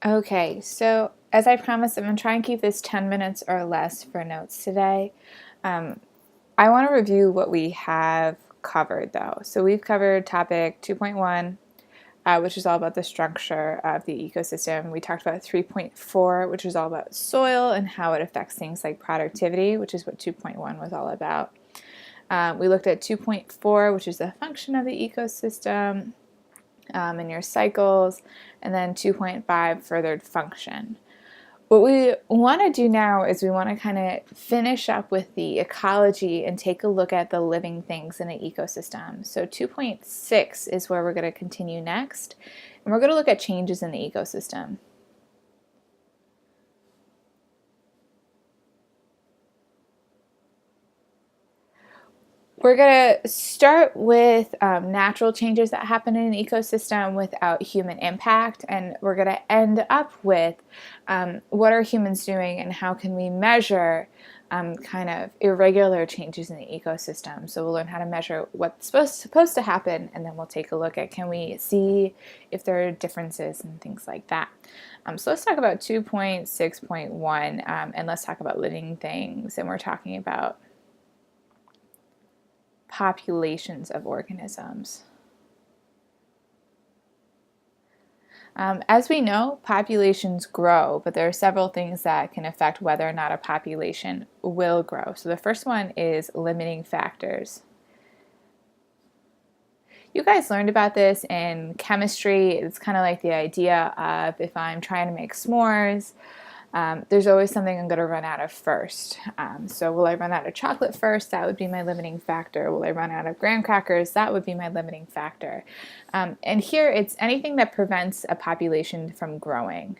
Okay, so as I promised, I'm going to try and keep this 10 minutes or less for notes today. Um, I want to review what we have covered though. So we've covered topic 2.1, which is all about the structure of the ecosystem. We talked about 3.4, which is all about soil and how it affects things like productivity, which is what 2.1 was all about. We looked at 2.4, which is the function of the ecosystem and your cycles, and then 2.5 furthered function. What we want to do now is we want to kind of finish up with the ecology and take a look at the living things in an ecosystem. So 2.6 is where we're going to continue next, and we're going to look at changes in the ecosystem. We're going to start with natural changes that happen in an ecosystem without human impact, and we're going to end up with what are humans doing and how can we measure kind of irregular changes in the ecosystem. So we'll learn how to measure what's supposed to happen, and then we'll take a look at can we see if there are differences and things like that. So let's talk about 2.6.1, and let's talk about living things, and we're talking about populations of organisms. As we know, populations grow, but there are several things that can affect whether or not a population will grow. So the first one is limiting factors. You guys learned about this in chemistry. It's kind of like the idea of if I'm trying to make s'mores, there's always something I'm going to run out of first. So will I run out of chocolate first? That would be my limiting factor. Will I run out of graham crackers? That would be my limiting factor. And here it's anything that prevents a population from growing.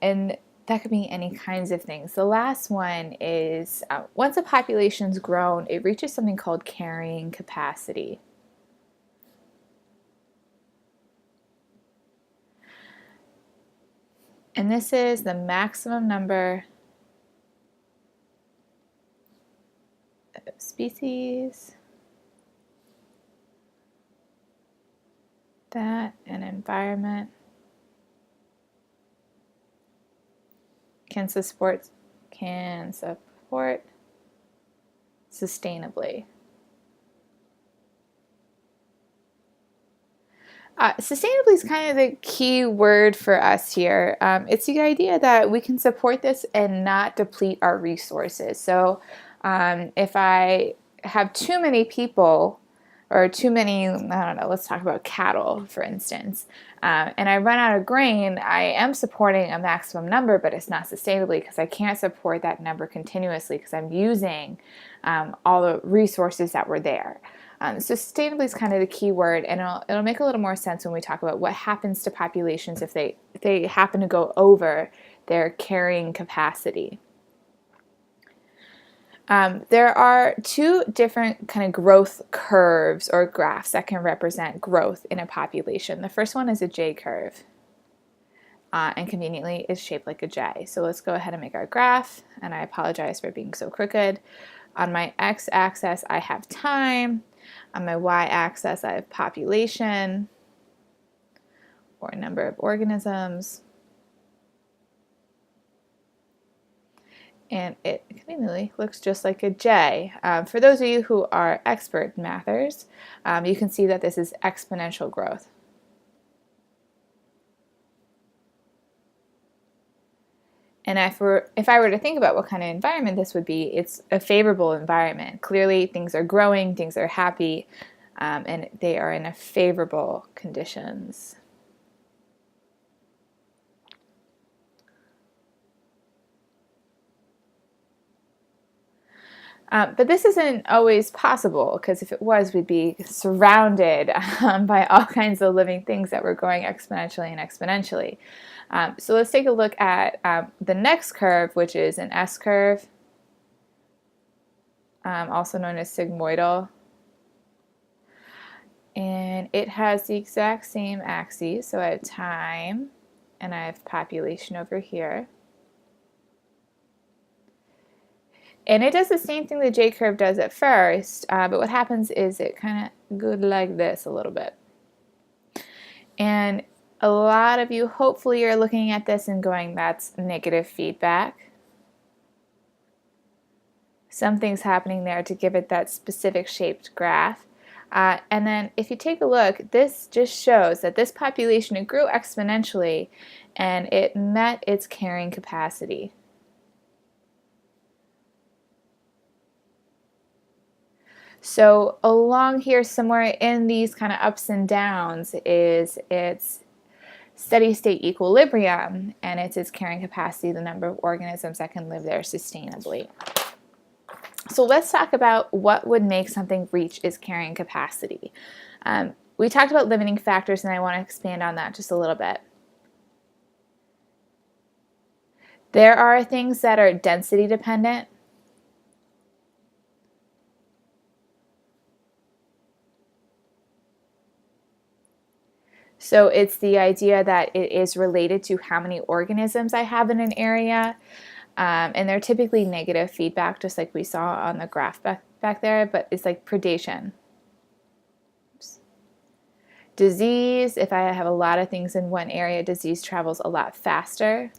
And that could be any kinds of things. The last one is once a population's grown, it reaches something called carrying capacity. And this is the maximum number of species that an environment can support sustainably. Sustainably is kind of the key word for us here. It's the idea that we can support this and not deplete our resources. So if I have too many people or too many, I don't know, let's talk about cattle, for instance, and I run out of grain, I am supporting a maximum number, but it's not sustainably because I can't support that number continuously because I'm using all the resources that were there. So sustainably is kind of the key word, and it'll make a little more sense when we talk about what happens to populations if they happen to go over their carrying capacity. There are two different kind of growth curves or graphs that can represent growth in a population. The first one is a J curve, and conveniently is shaped like a J. So let's go ahead and make our graph, and I apologize for being so crooked. On my x-axis, I have time. On my y-axis, I have population, or number of organisms. And it conveniently looks just like a J. For those of you who are expert mathers, you can see that this is exponential growth. And if I were to think about what kind of environment this would be, it's a favorable environment. Clearly, things are growing, things are happy, and they are in a favorable conditions. But this isn't always possible, because if it was, we'd be surrounded by all kinds of living things that were growing exponentially and exponentially. So let's take a look at the next curve, which is an S curve, also known as sigmoidal. And it has the exact same axes. So I have time and I have population over here. And it does the same thing the J-curve does at first, but what happens is it kind of goes like this a little bit. And a lot of you hopefully are looking at this and going, that's negative feedback. Something's happening there to give it that specific shaped graph. And then if you take a look, this just shows that this population, it grew exponentially and it met its carrying capacity. So along here somewhere in these kind of ups and downs is its steady state equilibrium, and it's its carrying capacity, the number of organisms that can live there sustainably. So let's talk about what would make something reach its carrying capacity. We talked about limiting factors, and I want to expand on that just a little bit. There are things that are density dependent. So it's the idea that it is related to how many organisms I have in an area. And they're typically negative feedback, just like we saw on the graph back there, but it's like predation. Oops. Disease, if I have a lot of things in one area, disease travels a lot faster.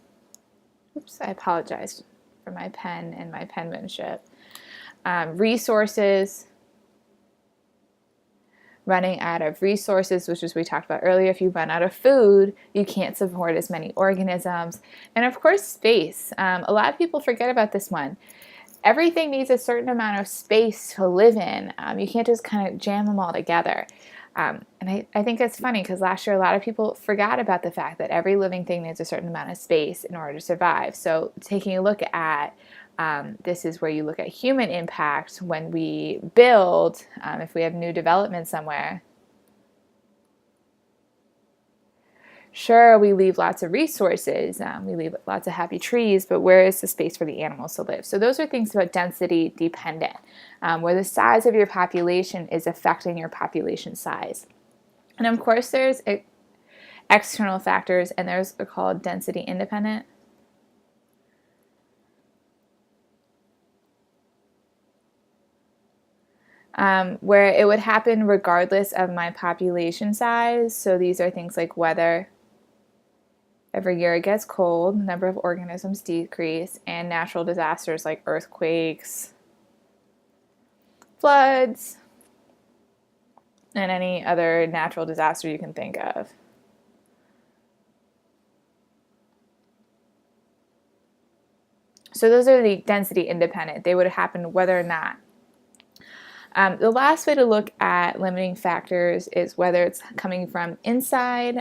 Oops, I apologize for my pen and my penmanship. Resources, running out of resources, which is we talked about earlier. If you run out of food, you can't support as many organisms. And of course, space. A lot of people forget about this one. Everything needs a certain amount of space to live in. You can't just kind of jam them all together. And I think it's funny because last year a lot of people forgot about the fact that every living thing needs a certain amount of space in order to survive. So taking a look at this is where you look at human impact when we build, if we have new development somewhere. Sure, we leave lots of resources, we leave lots of happy trees, but where is the space for the animals to live? So those are things about density dependent, where the size of your population is affecting your population size. And of course there's external factors, and those are called density independent. Where it would happen regardless of my population size. So these are things like weather. Every year it gets cold, the number of organisms decrease, and natural disasters like earthquakes, floods, and any other natural disaster you can think of. So those are the density independent. They would happen whether or not. The last way to look at limiting factors is whether it's coming from inside,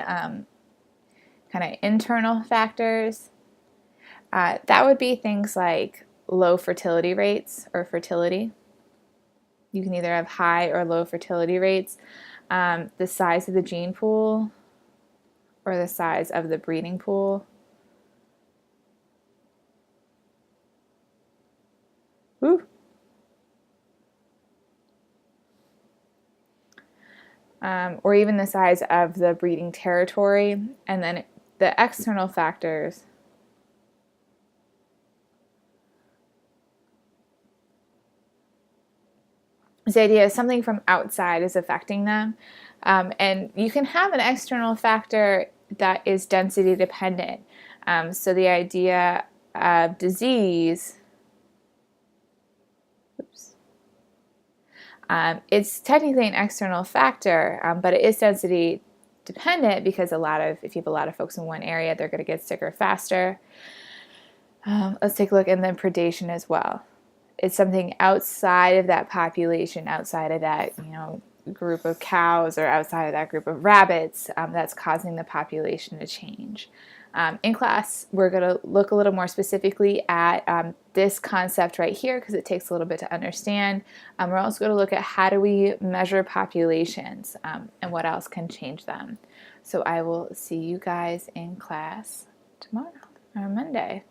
kind of internal factors. That would be things like low fertility rates or fertility. You can either have high or low fertility rates. The size of the gene pool or the size of the breeding pool. Ooh. Or even the size of the breeding territory, and then the external factors. This idea is something from outside is affecting them, and you can have an external factor that is density dependent. So the idea of disease, it's technically an external factor, but it is density dependent because if you have a lot of folks in one area, they're going to get sicker faster. Let's take a look, and then predation as well. It's something outside of that population, outside of that group of cows or outside of that group of rabbits that's causing the population to change. In class, we're going to look a little more specifically at this concept right here because it takes a little bit to understand. We're also going to look at how do we measure populations and what else can change them. So I will see you guys in class tomorrow or Monday.